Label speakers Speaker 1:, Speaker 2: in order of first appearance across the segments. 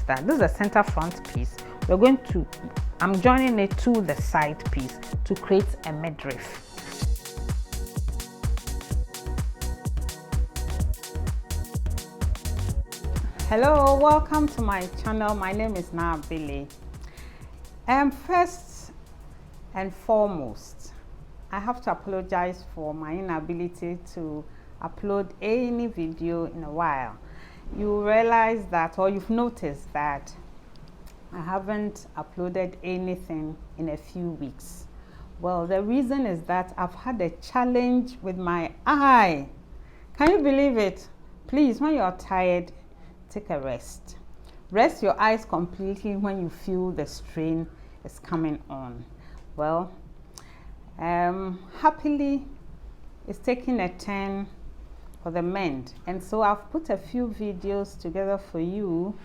Speaker 1: that this is a center front piece. I'm joining it to the side piece to create a midriff. Hello, welcome to my channel. My name is Naa. First and foremost, I have to apologize for my inability to upload any video in a while. You realize that, or you've noticed that I haven't uploaded anything in a few weeks. Well, the reason is that I've had a challenge with my eye. Can you believe it? Please, when you're tired, take a rest. Rest your eyes completely when you feel the strain is coming on. Well, happily, it's taking a turn for the mend, and so I've put a few videos together for you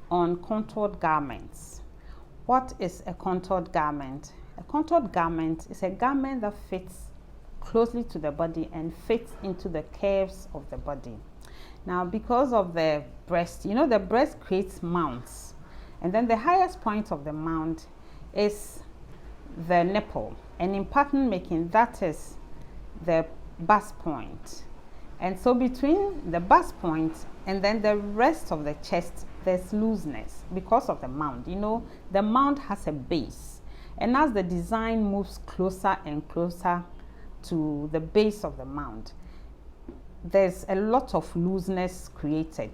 Speaker 1: on contoured garments. What is a contoured garment? A contoured garment is a garment that fits closely to the body and fits into the curves of the body. Now, because of the breast, you know, the breast creates mounds, and then the highest point of the mound is the nipple, and in pattern making, that is the bust point. And so between the bust point and then the rest of the chest, there's looseness because of the mound. You know, the mound has a base, and as the design moves closer and closer to the base of the mound, there's a lot of looseness created.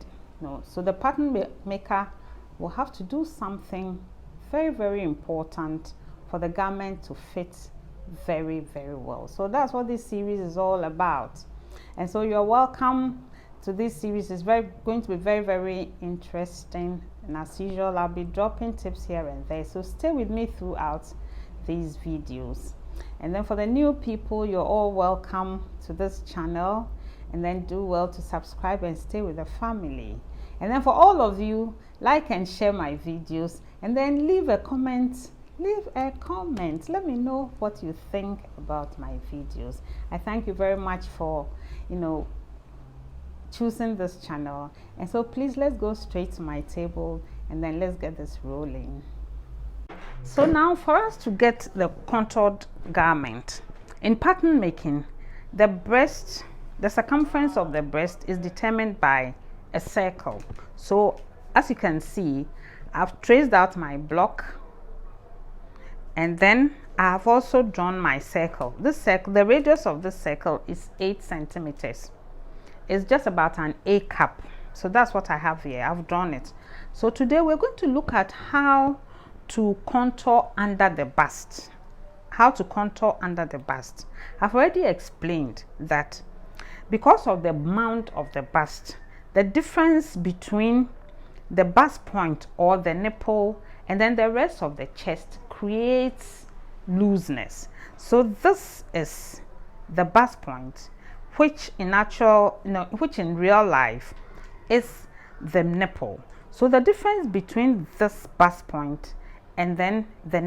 Speaker 1: So the pattern maker will have to do something very, very important for the garment to fit very, very well. So that's what this series is all about. And so you're welcome to this series. It's going to be very, very interesting, and as usual, I'll be dropping tips here and there, so stay with me throughout these videos. And then for the new people, you're all welcome to this channel, and then do well to subscribe and stay with the family. And then for all of you, like and share my videos, and then leave a comment. Let me know what you think about my videos. I thank you very much for choosing this channel. And so please, let's go straight to my table and then let's get this rolling. So now, for us to get the contoured garment in pattern making, the circumference of the breast is determined by a circle. So as you can see, I've traced out my block, and then I have also drawn my circle. The radius of this circle is 8 centimeters. It's just about an A cup. So that's what I have here. I've drawn it. So today we're going to look at how to contour under the bust. How to contour under the bust. I've already explained that because of the mound of the bust, the difference between the bust point or the nipple and then the rest of the chest creates looseness. So this is the bust point, which in real life is the nipple. So the difference between this bust point and then the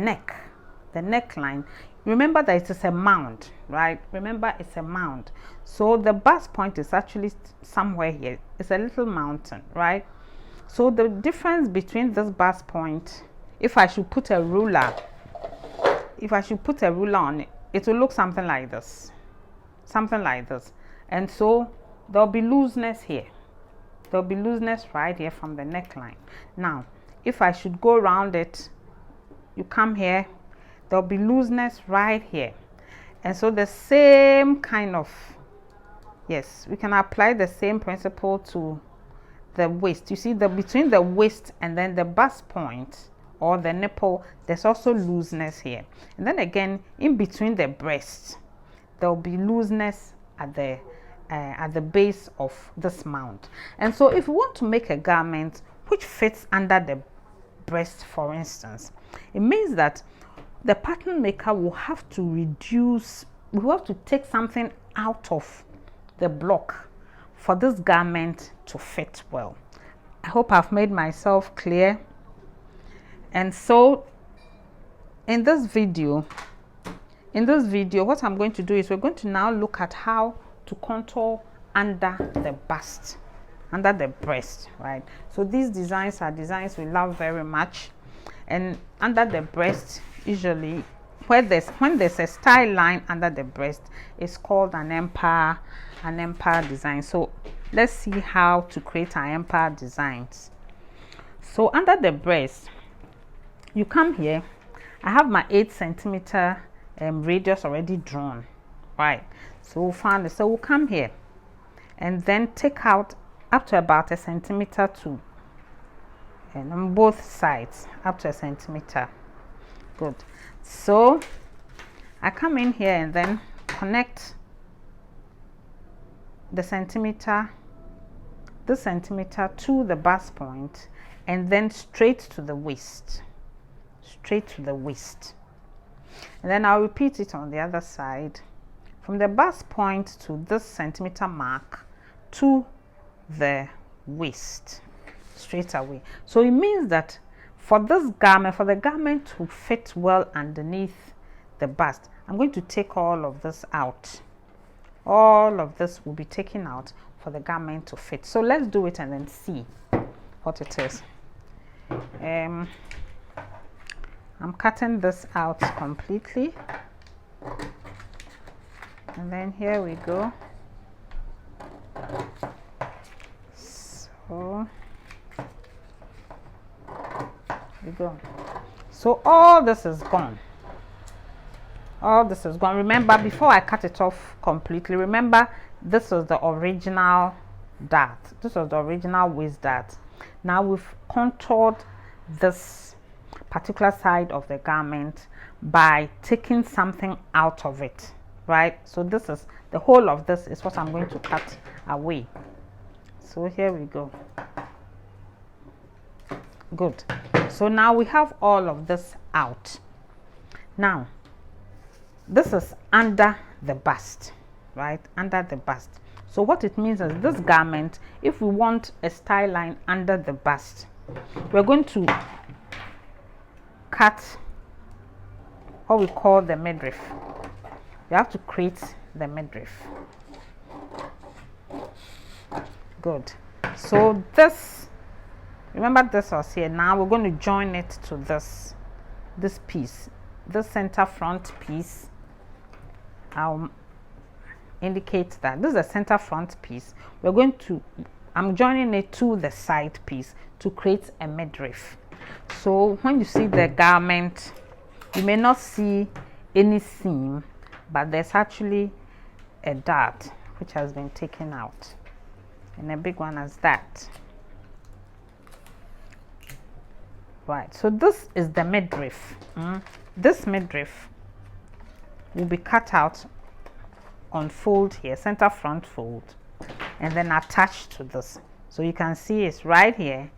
Speaker 1: neckline, remember that it is a mound, right? Remember, it's a mound. So the bust point is actually somewhere here. It's a little mountain, right? So the difference between this bust point, if I should put a ruler on it, it will look something like this. And so there'll be looseness here. There'll be looseness right here from the neckline. Now, if I should go around it, you come here, there'll be looseness right here. And so the same kind of, yes, we can apply the same principle to the waist. You see, between the waist and then the bust point or the nipple, there's also looseness here. And then again, in between the breast, there'll be looseness at the base of this mound. And so if you want to make a garment which fits under the breast, for instance, it means that the pattern maker will have to take something out of the block for this garment to fit well. I hope I've made myself clear. And so in this video, what I'm going to do is we're going to now look at how to contour under the bust. under the breast, right? So these designs are designs we love very much. And under the breast, usually when there's a style line under the breast, it's called an empire design. So let's see how to create our empire designs. So under the breast, you come here. I have my 8 centimeter radius already drawn, right? So we'll find it. So we'll come here and then take out up to about 1 centimeter to, and on both sides up to 1 centimeter. Good. So I come in here and then connect the centimeter, this centimeter to the bust point, and then straight to the waist, straight to the waist. And then I'll repeat it on the other side, from the bust point to this centimeter mark to the waist, straight away. So it means that for this garment, for the garment to fit well underneath the bust, I'm going to take all of this out. All of this will be taken out for the garment to fit. So let's do it and then see what it is. I'm cutting this out completely, and then here we go. So we go. So all this is gone. All this is gone. Remember, before I cut it off completely, remember this was the original dart. This was the original waist dart. Now we've contoured this particular side of the garment by taking something out of it, right? So this is the whole of this is what I'm going to cut away. So here we go. Good. So now we have all of this out. Now this is under the bust, right? Under the bust. So what it means is this garment, if we want a style line under the bust, we're going to cut what we call the midriff. You have to create the midriff. Good. So this, remember this was here. Now we're going to join it to this piece, this center front piece. I'll indicate that this is the center front piece. We're going to, I'm joining it to the side piece to create a midriff. So when you see the garment, you may not see any seam, but there's actually a dart which has been taken out, and a big one as that. Right, so this is the midriff. This midriff will be cut out on fold here, center front fold, and then attached to this. So you can see it's right here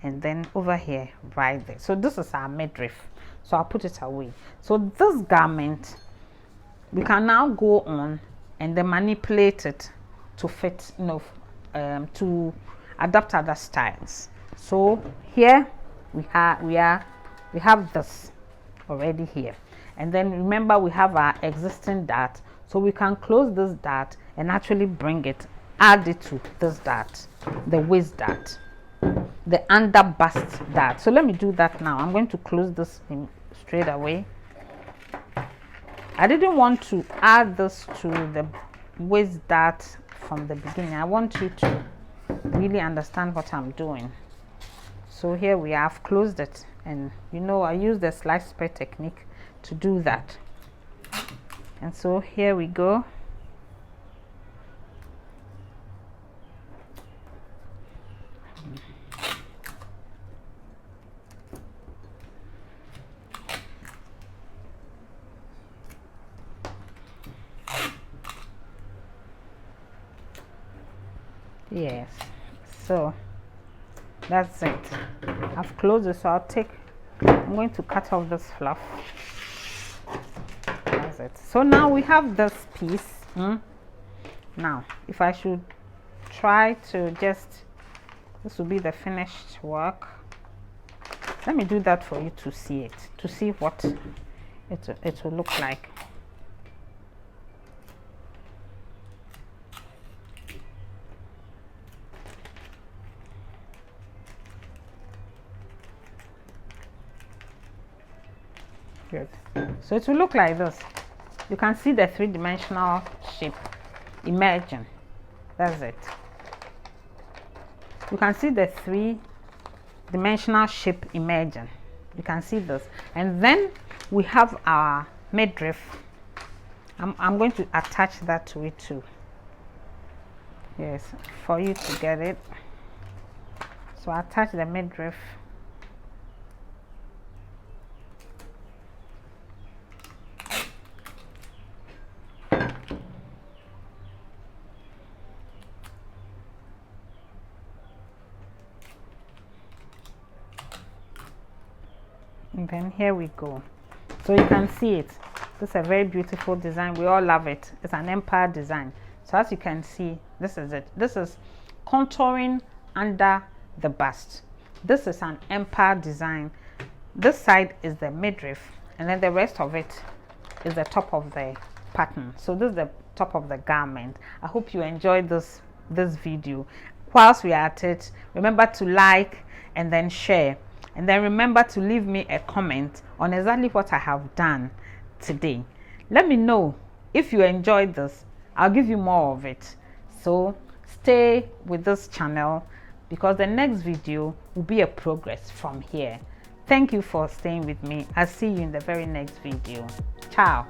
Speaker 1: and then over here, right there. So this is our midriff. So I'll put it away. So this garment, we can now go on and then manipulate it to fit, you know, to adapt other styles. So here we have this already here, and then remember we have our existing dart, so we can close this dart and actually bring it, add it to this dart, the waist dart, the under bust dart. So let me do that now. I'm going to close this in straight away. I didn't want to add this to the waist dart from the beginning. I want you to really understand what I'm doing. So here we have closed it, and you know I use the slice spread technique to do that. And so here we go. Yes, so that's it. I've closed it, so I'm going to cut off this fluff. That's it. So now we have this piece. Now if I should try to this will be the finished work. Let me do that for you to see it, to see what it will look like. Good. So it will look like this. You can see the three-dimensional shape emerging. That's it. You can see the three-dimensional shape emerging. You can see this. And then we have our midriff. I'm going to attach that to it too. Yes, for you to get it. So attach the midriff. And then here we go. So you can see it. This is a very beautiful design. We all love it. It's an empire design. So as you can see, this is it. This is contouring under the bust. This is an empire design. This side is the midriff, and then the rest of it is the top of the pattern. So this is the top of the garment. I hope you enjoyed this video. Whilst we are at it, remember to like and then share. And then remember to leave me a comment on exactly what I have done today. Let me know if you enjoyed this. I'll give you more of it. So stay with this channel because the next video will be a progress from here. Thank you for staying with me. I'll see you in the very next video. Ciao.